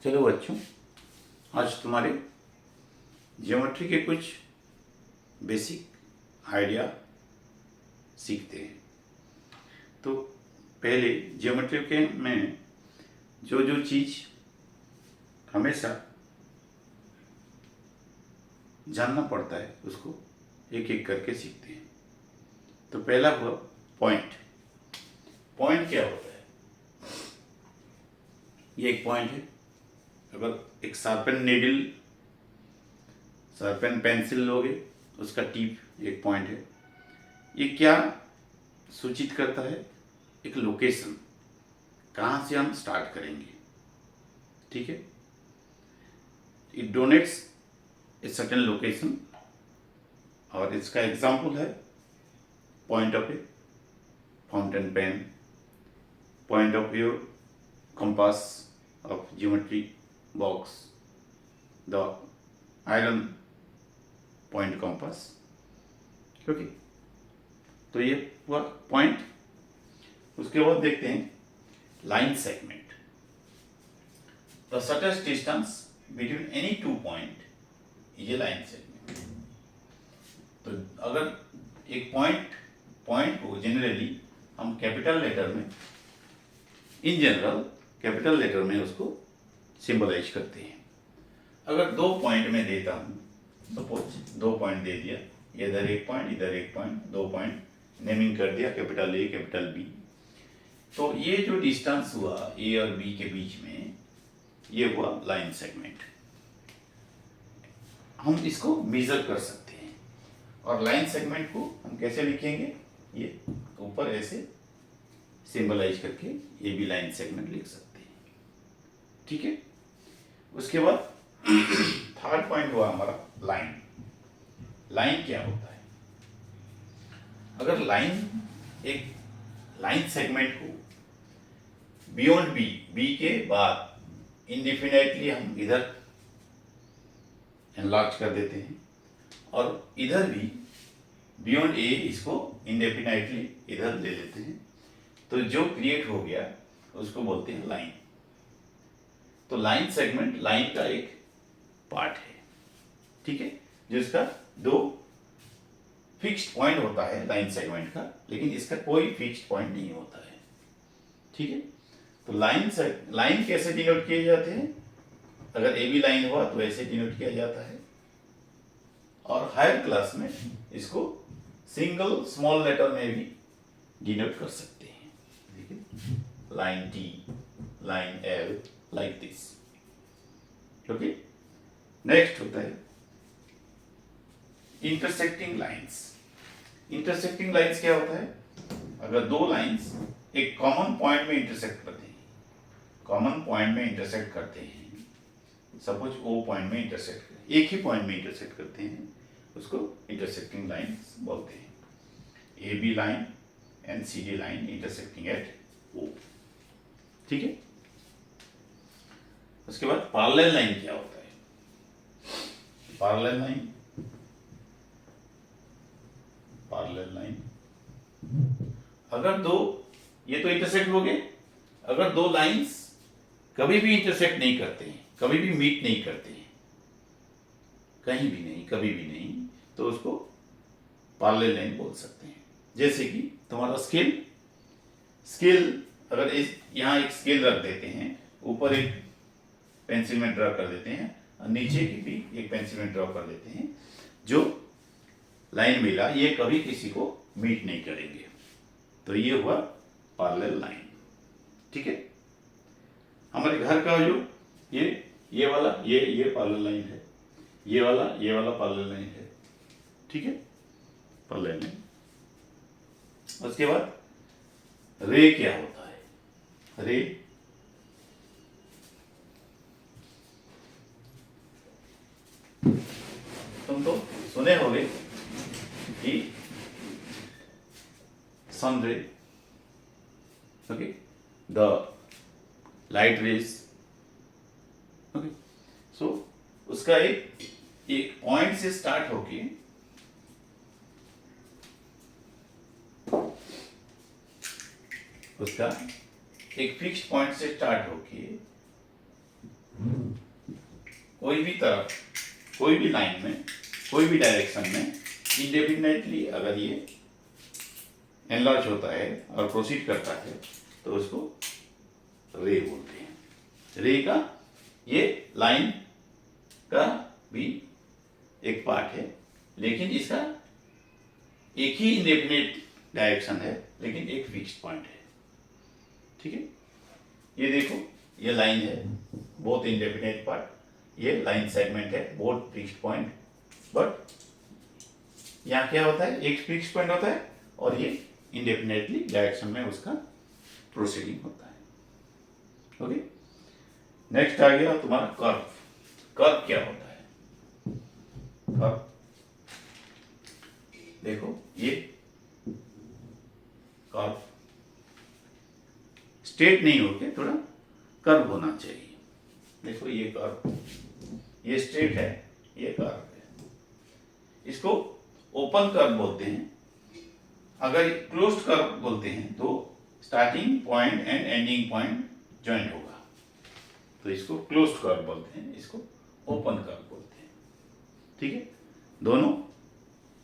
चलो बच्चों, आज तुम्हारे ज्योमेट्री के कुछ बेसिक आइडिया सीखते हैं। तो पहले ज्योमेट्री के में जो जो चीज़ हमेशा जानना पड़ता है उसको एक एक करके सीखते हैं। तो पहला हुआ पॉइंट। पॉइंट क्या होता है? ये एक पॉइंट है। अगर एक शार्पन पेंसिल लोगे, उसका टिप एक पॉइंट है। ये क्या सूचित करता है? एक लोकेशन, कहाँ से हम स्टार्ट करेंगे। ठीक है, it donates a certain location. और इसका एग्जाम्पल है point of a fountain pen, point of your compass of geometry box, the iron point compass. Okay, तो ये हुआ पॉइंट। उसके बाद देखते हैं line segment. The shortest distance between any two point is a line segment. तो अगर एक पॉइंट को जनरली हम कैपिटल लेटर में, इन जनरल कैपिटल लेटर में उसको सिंबलाइज करते हैं। अगर दो पॉइंट में देता हूँ, सपोज दो पॉइंट दे दिया, इधर एक पॉइंट इधर एक पॉइंट, दो पॉइंट नेमिंग कर दिया, कैपिटल ए कैपिटल बी। तो ये जो डिस्टेंस हुआ ए और बी के बीच में, ये हुआ लाइन सेगमेंट। हम इसको मेजर कर सकते हैं। और लाइन सेगमेंट को हम कैसे लिखेंगे? ये ऊपर ऐसे सिंबलाइज करके ये भी लाइन सेगमेंट लिख सकते हैं। ठीक है, उसके बाद थर्ड पॉइंट हुआ हमारा लाइन। लाइन क्या होता है? अगर एक लाइन सेगमेंट को बियॉन्ड बी के बाद इंडेफिनेटली हम इधर एनलार्ज कर देते हैं, और इधर भी बियॉन्ड ए इसको इंडेफिनेटली इधर ले लेते हैं, तो जो क्रिएट हो गया उसको बोलते हैं लाइन। तो लाइन सेगमेंट लाइन का एक पार्ट है। ठीक है, जिसका दो फिक्स्ड पॉइंट होता है लाइन सेगमेंट का, लेकिन इसका कोई फिक्स्ड पॉइंट नहीं होता है। ठीक है, तो लाइन कैसे डिनोट किए जाते हैं? अगर ए बी लाइन हुआ तो ऐसे डिनोट किया जाता है। और हायर क्लास में इसको सिंगल स्मॉल लेटर में भी डिनोट कर सकते हैं। देखिए, line T, line L, like this. Okay, next होता है intersecting lines. intersecting lines क्या होता है? अगर दो लाइंस एक कॉमन पॉइंट में इंटरसेक्ट करते हैं, सपोज ओ पॉइंट में एक ही पॉइंट में इंटरसेक्ट करते हैं, उसको इंटरसेक्टिंग लाइंस बोलते हैं। A B line and C D line intersecting at O. ठीक है, उसके बाद पैरेलल लाइन क्या होता है? पैरेलल लाइन अगर दो, ये तो इंटरसेक्ट हो गए। अगर दो लाइंस कभी भी इंटरसेक्ट नहीं करते हैं, कभी भी मीट नहीं करते हैं, कहीं भी नहीं, कभी भी नहीं, तो उसको पैरेलल लाइन बोल सकते हैं। जैसे कि तुम्हारा स्केल अगर यहाँ एक स्केल रख देते हैं, ऊपर एक पेंसिल में ड्रॉ कर देते हैं, और नीचे की भी एक पेंसिल में ड्रॉ कर देते हैं, जो लाइन मिला ये कभी किसी को मीट नहीं करेंगे, तो ये हुआ पैरेलल लाइन। ठीक है, हमारे घर का जो ये वाला ये पैरेलल लाइन है, ये वाला पैरेलल लाइन है। ठीक है, पैरेलल लाइन। उसके बाद रे क्या होता है? रे तुम तो सुने होंगे कि sun ray, okay, the light rays. Okay, so उसका एक पॉइंट से स्टार्ट होके उसका एक फिक्स्ड पॉइंट से स्टार्ट होके कोई भी तरफ, कोई भी लाइन में, कोई भी डायरेक्शन में इंडेफिनेटली अगर ये एनलार्ज होता है और प्रोसीड करता है तो उसको रे बोलते हैं। रे का ये लाइन का भी एक पार्ट है, लेकिन इसका एक ही इंडेफिनेट डायरेक्शन है, लेकिन एक फिक्स्ड पॉइंट है। ठीक है, ये देखो, ये लाइन है, बोथ इंडेफिनेट पार्ट, ये लाइन सेगमेंट है, बोथ फिक्स्ड पॉइंट, बट यहाँ क्या होता है, एक फिक्स्ड पॉइंट होता है और ये इंडेफिनेटली डायरेक्शन में उसका प्रोसीडिंग होता है। ओके, नेक्स्ट आ गया तुम्हारा कर्व। कर्व क्या होता है? कर्व देखो, ये कर्व स्ट्रेट नहीं होके थोड़ा कर्व होना चाहिए। देखो ये कर्व, ये स्ट्रेट है, ये कर्व है। इसको ओपन कर्व बोलते हैं। अगर क्लोज्ड कर्व बोलते हैं तो starting point and ending point joint होगा, तो इसको क्लोज्ड कर्व बोलते हैं, इसको ओपन कर्व बोलते हैं। ठीक है, दोनों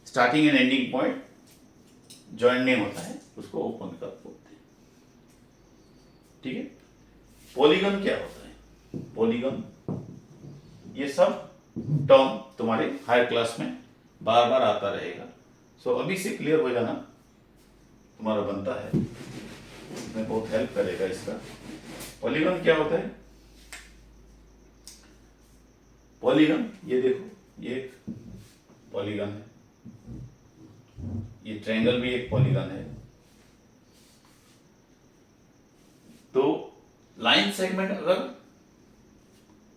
starting and ending point joint नहीं होता है, उसको ओपन कर्व बोलते हैं। ठीक है, पॉलीगन क्या होता है? पॉलीगन, ये सब टर्म तुम्हारे हायर क्लास में बार बार आता रहेगा, सो अभी से क्लियर हो जाना तुम्हारा बनता है, इसमें बहुत हेल्प करेगा इसका। पॉलीगन क्या होता है? पॉलीगन, ये देखो, ये एक पॉलीगन है, ये ट्रायंगल भी एक पॉलीगन है। तो लाइन सेगमेंट अगर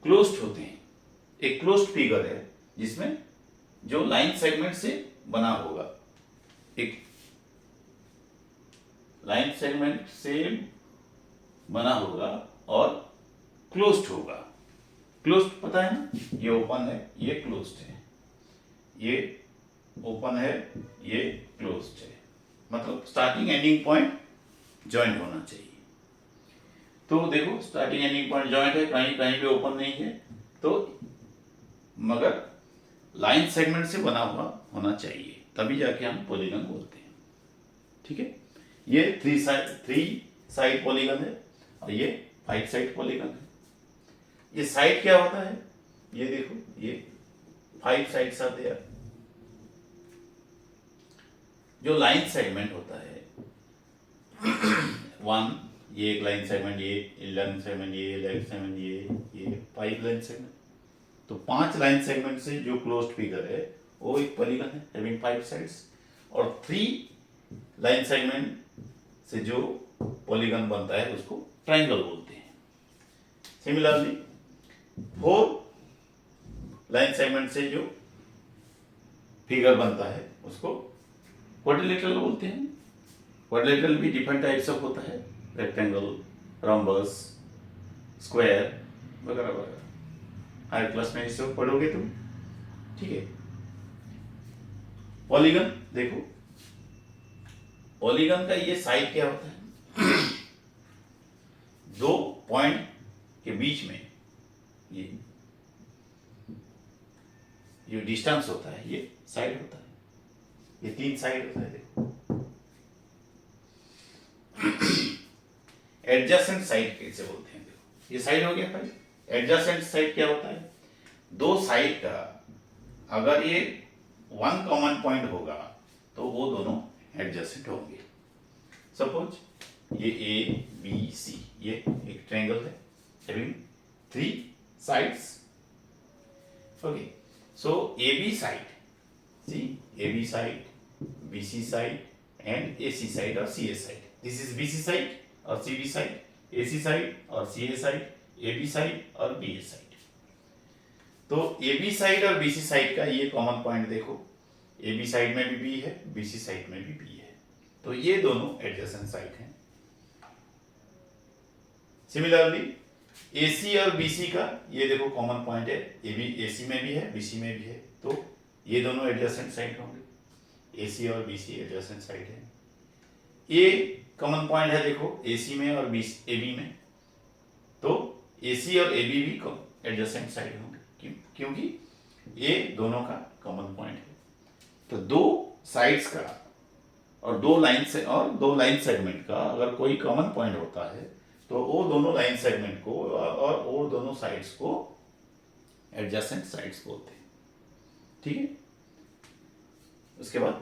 क्लोज्ड होते हैं, एक क्लोज्ड फिगर है जिसमें जो लाइन सेगमेंट से बना होगा, एक लाइन सेगमेंट से बना होगा और क्लोज्ड होगा। क्लोज्ड पता है ना, ये ओपन है, ये क्लोज्ड है, ये ओपन है, ये क्लोज्ड है, मतलब स्टार्टिंग एंडिंग पॉइंट ज्वाइंट होना चाहिए। तो देखो, स्टार्टिंग एंडिंग पॉइंट ज्वाइंट है, कहीं कहीं पे ओपन नहीं है, तो मगर लाइन सेगमेंट से बना हुआ होना चाहिए, तभी जाके हम पॉलीगन बोलते हैं। ठीक है, ये थ्री साइड पॉलीगन है और ये 5 साइड पॉलीगन है। ये साइड क्या होता है? ये देखो, ये 5 साइड्स आते हैं। जो लाइन सेगमेंट होता है 1, ये एक लाइन सेगमेंट, ये लाइन सेगमेंट, ये लाइन सेगमेंट, ये 5 लाइन सेगमेंट। तो 5 लाइन सेगमेंट से जो क्लोज्ड फिगर है वो एक पॉलीगन है हैविंग 5 साइड्स, और 3 लाइन सेगमेंट से जो पॉलीगन बनता है उसको ट्रायंगल बोलते हैं। सिमिलरली 4 लाइन सेगमेंट से जो फिगर बनता है उसको क्वाड्रिलेटरल बोलते हैं। क्वाड्रिलेटरल भी डिफरेंट टाइप्स ऑफ होता है, रेक्टेंगल, रॉम्बस, स्क्वायर वगैरह वगैरह। हायर क्लास में इसको पढ़ोगे तुम। ठीक है, पॉलीगन देखो, पॉलीगन का ये साइड क्या होता है? 2 पॉइंट के बीच में ये डिस्टेंस होता है, ये साइड होता है, ये 3 साइड होता है। देखो, एडजेसेंट साइड कैसे बोलते हैं? देखो, ये साइड हो गया भाई। एडजेसेंट साइड क्या होता है? 2 साइड का अगर ये 1 कॉमन पॉइंट होगा तो वो दोनों एडजेसेंट होंगे। सपोज ये ए बी सी, ये एक ट्रायंगल है having 3 sides. Okay, so A B side, C A B side, B C side and A C side और C A side. This is B C side और C B side, A C side और C A side, A B side और B A side. तो A B side और B C side का ये common point देखो, ए B side में भी बी है, बी सी साइड में भी बी है, तो ये दोनों एडजेसेंट साइड हैं। सिमिलरली ए सी और बी सी का ये देखो कॉमन पॉइंट है, ए सी में भी है, बी सी में भी है, तो ये दोनों एडजेसेंट साइड होंगे। ए सी और बी सी एडजेसेंट साइड है। ये कॉमन पॉइंट है देखो ए सी में और ए बी में, तो ए सी और ए बी भी एडजेसेंट साइड होंगे। क्योंकि ये दोनों का कॉमन पॉइंट है। तो दो साइड्स का और दो लाइन सेगमेंट का अगर कोई कॉमन पॉइंट होता है तो वो दोनों लाइन सेगमेंट को और वो दोनों साइड्स को एडजेसेंट साइड्स बोलते हैं। ठीक है। उसके बाद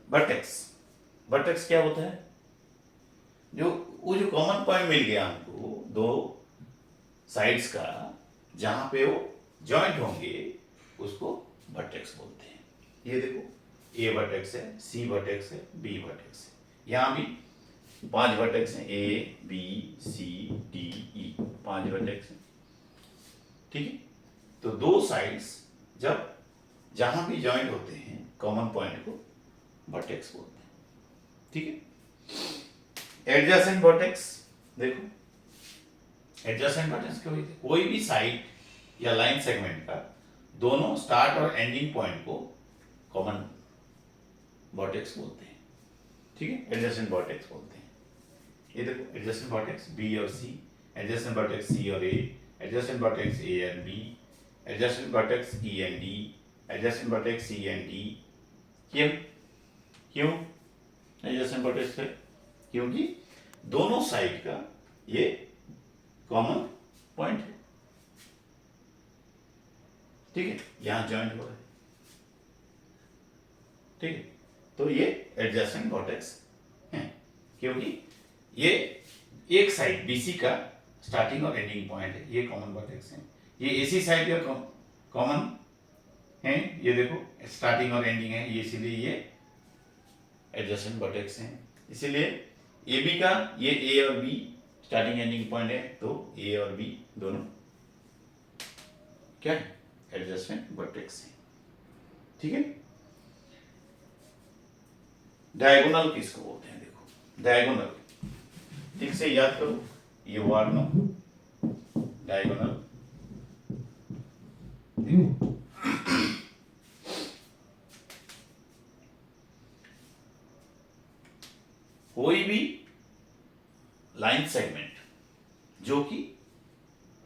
वर्टेक्स क्या होता है? वो जो कॉमन पॉइंट मिल गया हमको दो साइड्स का, जहां पे वो जॉइंट होंगे उसको वर्टेक्स बोलते हैं। ये देखो, ए वर्टेक्स है, सी वर्टेक्स है, बी वर्टेक्स है। यहाँ भी 5 वर्टेक्स हैं, A B C D E, 5 vertex हैं। ठीक है। तो दो साइड्स जब जहां भी जॉइंट होते हैं कॉमन पॉइंट को वर्टेक्स बोलते हैं। ठीक है। एडजेसेंट वर्टेक्स देखो, एडजेसेंट वर्टेक्स क्या होती है? कोई भी साइड या लाइन सेगमेंट का दोनों स्टार्ट और एंडिंग पॉइंट को कॉमन वर्टेक्स बोलते हैं। ठीक है। एडजेसेंट वर्टेक्स बोलते हैं। ये देखो, एडजेसेंट वर्टेक्स बी और सी, एडजेसेंट वर्टेक्स सी और A, adjacent vertex A and B, adjacent vertex E and D, adjacent vertex C and D. क्यों एडजेसेंट वर्टेक्स है? क्योंकि दोनों साइड का ये कॉमन पॉइंट है। ठीक है। यहां जॉइंट हो रहा है। ठीक है। तो ये एडजेसेंट वर्टेक्स हैं, क्योंकि ये एक साइड बीसी का स्टार्टिंग और एंडिंग पॉइंट है, ये कॉमन वर्टेक्स हैं। ये एसी साइड का कॉमन है, ये देखो स्टार्टिंग और एंडिंग है, ये इसीलिए ये एडजेसेंट वर्टेक्स हैं। इसीलिए ए बी का ये ए और बी स्टार्टिंग एंडिंग पॉइंट है, तो ए और बी दोनों क्या है? एडजेसेंट वर्टेक्स हैं। ठीक है। डायगोनल किसको बोलते हैं? देखो, डायगोनल ठीक से याद करो, ये वर्ण डायगोनल। कोई भी लाइन सेगमेंट जो कि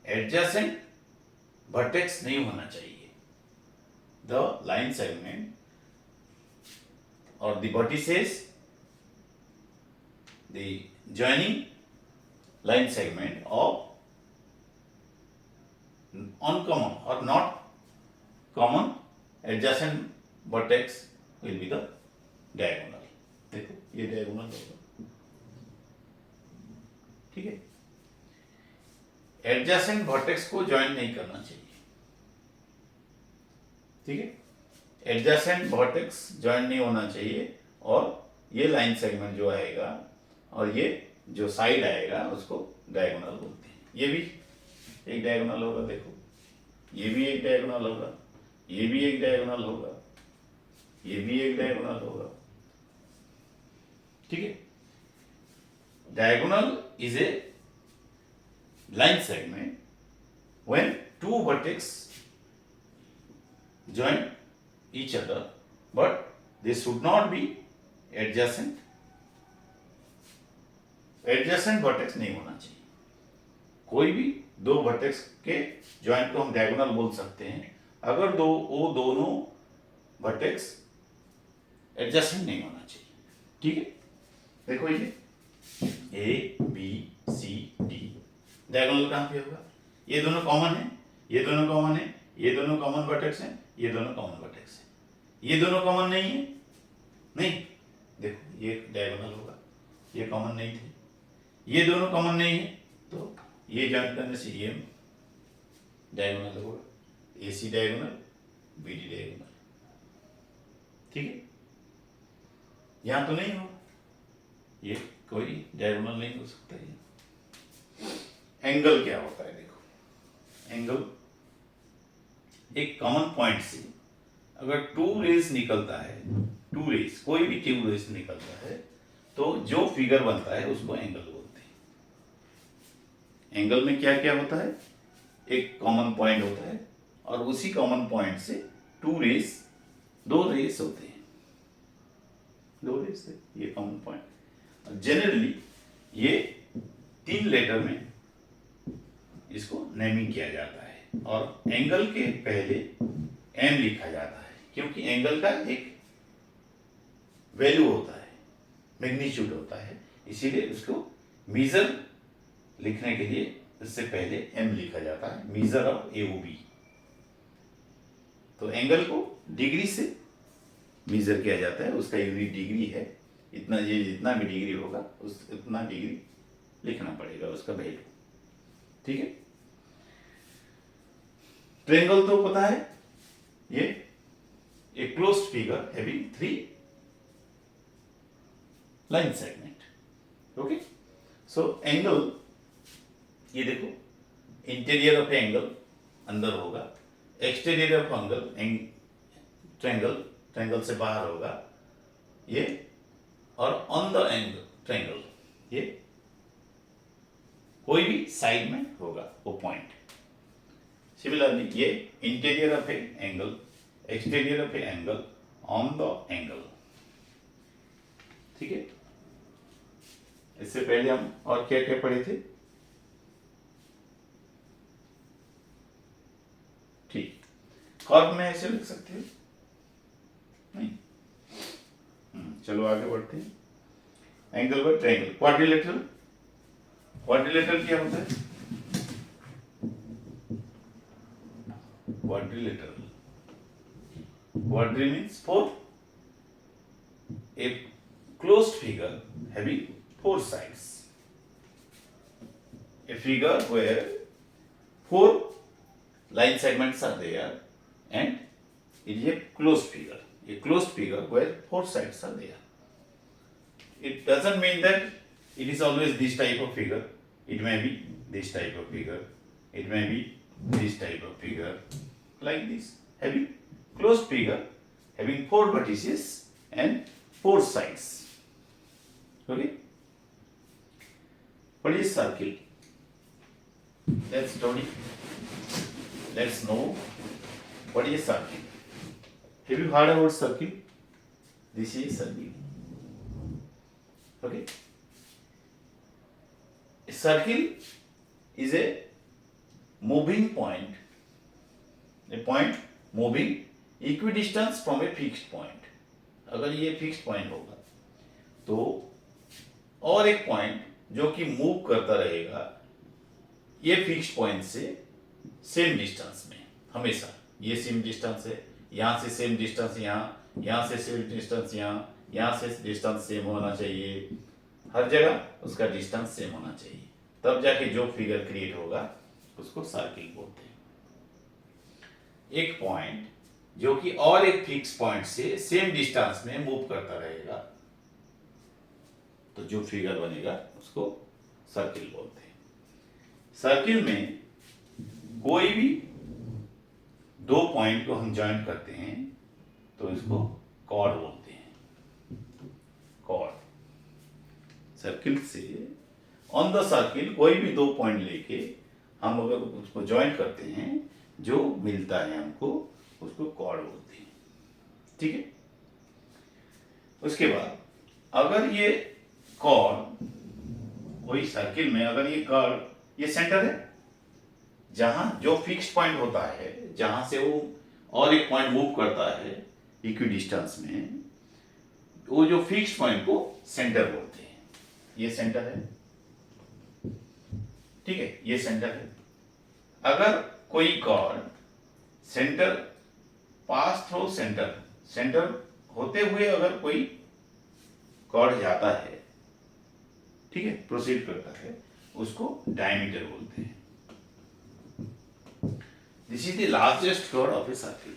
एडजेसेंट वर्टेक्स नहीं होना चाहिए, the line segment or the vertices, the joining line segment of uncommon or not common adjacent vertex will be the diagonal. देखो, ये diagonal होगा। ठीक है। एडजेसेंट वर्टेक्स को ज्वाइन नहीं करना चाहिए। ठीक है। एडजेसेंट वर्टेक्स ज्वाइन नहीं होना चाहिए, और ये लाइन सेगमेंट जो आएगा और ये जो साइड आएगा उसको डायगोनल बोलते हैं। ये भी एक डायगोनल होगा, देखो ये भी एक डायगोनल होगा, ये भी एक डायगोनल होगा, ये भी एक डायगोनल होगा। ठीक है। Diagonal is a line segment when two vertex join each other, but they should not be adjacent. Adjacent vertex नहीं होना चाहिए। कोई भी दो वर्टेक्स के ज्वाइंट को हम डायगोनल बोल सकते हैं अगर वो दोनों वर्टेक्स एडजेसेंट नहीं होना चाहिए। ठीक है। देखो, ये A B C D diagonal कहां पे होगा? ये दोनों कॉमन है, ये दोनों कॉमन है, ये दोनों कॉमन वर्टेक्स हैं, ये दोनों कॉमन वर्टेक्स हैं। ये दोनों कॉमन नहीं है, नहीं, देखो ये डायगोनल होगा, ये कॉमन नहीं थे, ये दोनों कॉमन नहीं है, तो ये ज्वाइन करने से ये डायगोनल होगा, AC डायगोनल, BD डायगोनल। ठीक है। यहां तो नहीं होगा, ये कोई डायगोनल नहीं हो सकता। ये एंगल क्या होता है? देखो, एंगल एक कॉमन पॉइंट से अगर टू रेज निकलता है, टू रेज, कोई भी टू रेज निकलता है, तो जो फिगर बनता है उसको एंगल बोलते हैं। एंगल में क्या क्या होता है? एक कॉमन पॉइंट होता है और उसी कॉमन पॉइंट से टू रेज, दो रेज होते हैं, दो रेज से ये कॉमन पॉइंट। जनरली ये 3 लेटर में इसको नेमिंग किया जाता है। और एंगल के पहले एम लिखा जाता है, क्योंकि एंगल का एक वैल्यू होता है, मैग्नीट्यूड होता है, इसीलिए उसको मीजर लिखने के लिए इससे पहले एम लिखा जाता है, मीजर ऑफ AOB। तो एंगल को डिग्री से मीजर किया जाता है, उसका यूनिट डिग्री है, इतना, ये जितना भी डिग्री होगा उस इतना डिग्री लिखना पड़ेगा उसका वैल्यू। ठीक है, ट्रायंगल तो पता है, ये एक closed figure having 3 line segment. Okay, so angle, ये देखो, इंटीरियर ऑफ एंगल अंदर होगा, एक्सटीरियर ऑफ एंगल ट्रायंगल से बाहर होगा ये, और ऑन द एंगल ट्रायंगल ये कोई भी साइड में होगा वो पॉइंट। सिमिलरली ये interior of angle, exterior of angle, on the angle. ठीक है, इससे पहले हम और क्या क्या पढ़े थे? ठीक, कर्व में ऐसे लिख सकते हो नहीं? चलो आगे बढ़ते हैं। Angle by triangle, quadrilateral. Quadrilateral क्या होता है? Quadrilateral, quadri means 4, a closed figure having 4 sides, a figure where 4 line segments are there and it is a closed figure, a closed figure where 4 sides are there. It doesn't mean that it is always this type of figure, it may be this type of figure, it may be this type of figure, like this, having closed figure having 4 vertices and 4 sides. Okay, what is circle? Let's study, let's know what is circle. Have you heard about circle? This is circle. Okay, a circle is a moving point, a point moving equidistant from a fixed point. अगर ये fixed point होगा तो और एक point जो कि move करता रहेगा ये फिक्स्ड पॉइंट से सेम डिस्टेंस में, हमेशा ये सेम डिस्टेंस है, यहाँ से सेम डिस्टेंस यहाँ से सेम डिस्टेंस यहाँ से डिस्टेंस सेम होना चाहिए, हर जगह उसका डिस्टेंस सेम होना चाहिए, तब जाके जो फिगर क्रिएट होगा उसको सर्किल बोलते हैं। एक पॉइंट जो कि और एक फिक्स पॉइंट से सेम डिस्टेंस में मूव करता रहेगा तो जो फिगर बनेगा उसको सर्किल बोलते हैं। सर्किल में कोई भी 2 पॉइंट को हम ज्वाइन करते हैं तो इसको कॉर्ड बोलते हैं। कॉर्ड, सर्किल से ऑन द सर्किल कोई भी 2 पॉइंट लेके हम अगर उसको ज्वाइन करते हैं जो मिलता है हमको उसको कॉर्ड बोलते हैं। ठीक है, उसके बाद अगर ये कॉर्ड कोई सर्किल में, अगर ये कॉर्ड, ये सेंटर है जहां जो फिक्स्ड पॉइंट होता है जहां से वो और एक पॉइंट मूव करता है इक्वी डिस्टेंस में, वो जो फिक्स्ड पॉइंट को सेंटर बोलते हैं। ये सेंटर है, ठीक है, ये सेंटर है। अगर कोई chord centre pass through centre होते हुए अगर कोई कॉर्ड जाता है, ठीक है, प्रोसीड करता है, उसको डायमीटर बोलते हैं। This is the largest chord of a circle.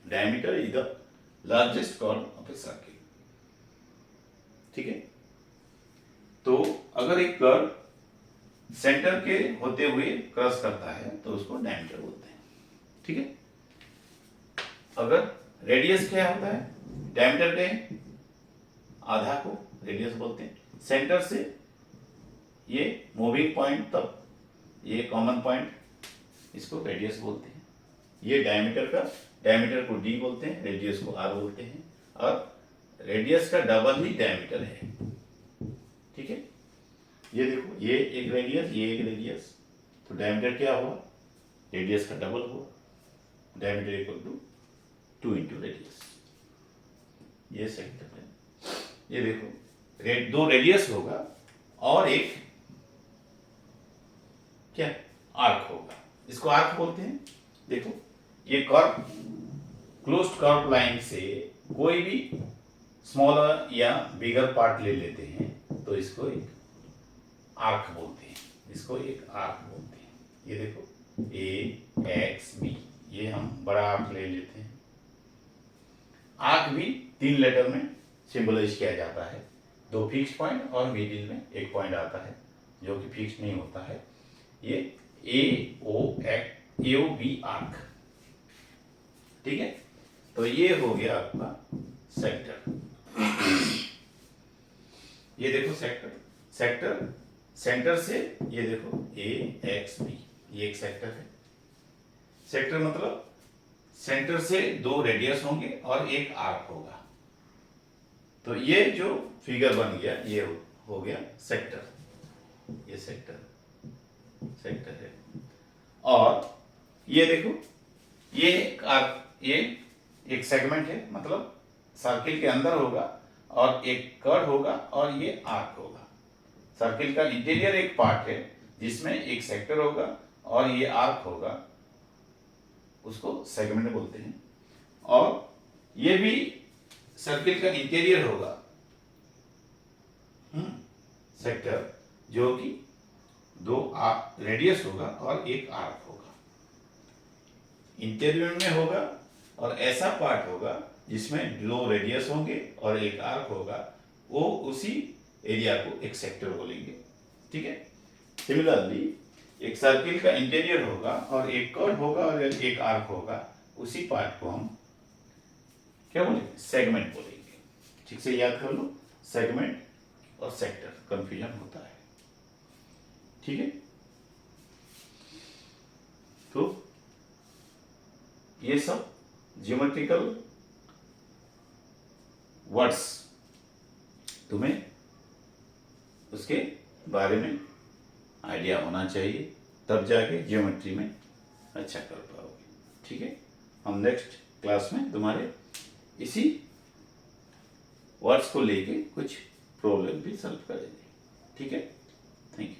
Diameter is the largest chord of a circle. ठीक है, तो अगर एक कर्व सेंटर के होते हुए क्रॉस करता है तो उसको डायमीटर बोलते हैं। ठीक है, अगर रेडियस क्या होता है, डायमीटर के आधा को रेडियस बोलते हैं। सेंटर से ये मूविंग पॉइंट तक ये कॉमन पॉइंट, इसको रेडियस बोलते हैं। ये डायमीटर को डी बोलते हैं, रेडियस को आर बोलते हैं, और रेडियस का डबल ही डायमीटर है। ठीक है, ये देखो, ये एक रेडियस, ये एक रेडियस, तो डायमीटर क्या हुआ, रेडियस का डबल होगा, diameter equal to 2 into radius. ये सेक्टर है। ये देखो दो रेडियस होगा और एक क्या आर्क होगा, इसको आर्क बोलते हैं। देखो ये कर्व, क्लोज्ड कर्व लाइन से कोई भी स्मॉलर या बिगर पार्ट ले लेते हैं तो इसको एक आर्क बोलते हैं, इसको एक आर्क बोलते हैं। ये देखो ए एक्स बी, ये हम बड़ा आर्क ले लेते हैं। आर्क भी 3 लेटर में सिंबलाइज किया जाता है, 2 फिक्स पॉइंट और मिडिल में एक पॉइंट आता है जो कि फिक्स नहीं होता है। ये ए ओ बी आर्क, ठीक है। तो ये हो गया आपका सेक्टर। ये देखो सेक्टर सेंटर से ये देखो ए एक्स बी, ये एक सेक्टर है। सेक्टर मतलब सेंटर से 2 रेडियस होंगे और एक आर्क होगा। तो ये जो फिगर बन गया ये हो गया सेक्टर, ये सेक्टर है। और ये देखो ये एक सेगमेंट है, मतलब सर्किल के अंदर होगा और एक कर्व होगा और ये आर्क होगा। सर्किल का इंटीरियर एक पार्ट है जिसमें एक सेक्टर होगा और ये आर्क होगा, उसको सेगमेंट बोलते हैं। और ये भी सर्किल का इंटीरियर होगा, सेक्टर, जो कि 2 रेडियस होगा और एक आर्क होगा। इंटीरियर में होगा और ऐसा पार्ट होगा जिसमें 2 रेडियस होंगे और एक आर्क होगा, वो उसी एरिया को एक सेक्टर बोलेंगे, ठीक है। सिमिलरली एक सर्किल का इंटीरियर होगा और एक कर्व होगा और एक आर्क होगा, उसी पार्ट को हम क्या बोलेंगे, सेगमेंट बोलेंगे। ठीक से याद कर लो, सेगमेंट और सेक्टर, कंफ्यूजन होता है, ठीक है। तो ये सब ज्योमेट्रिकल वर्ड्स तुम्हें उसके बारे में आइडिया होना चाहिए, तब जाके ज्योमेट्री में अच्छा कर पाओगे, ठीक है। हम नेक्स्ट क्लास में तुम्हारे इसी वर्ड्स को लेके कुछ प्रॉब्लम भी सॉल्व करेंगे, ठीक है। Thank you.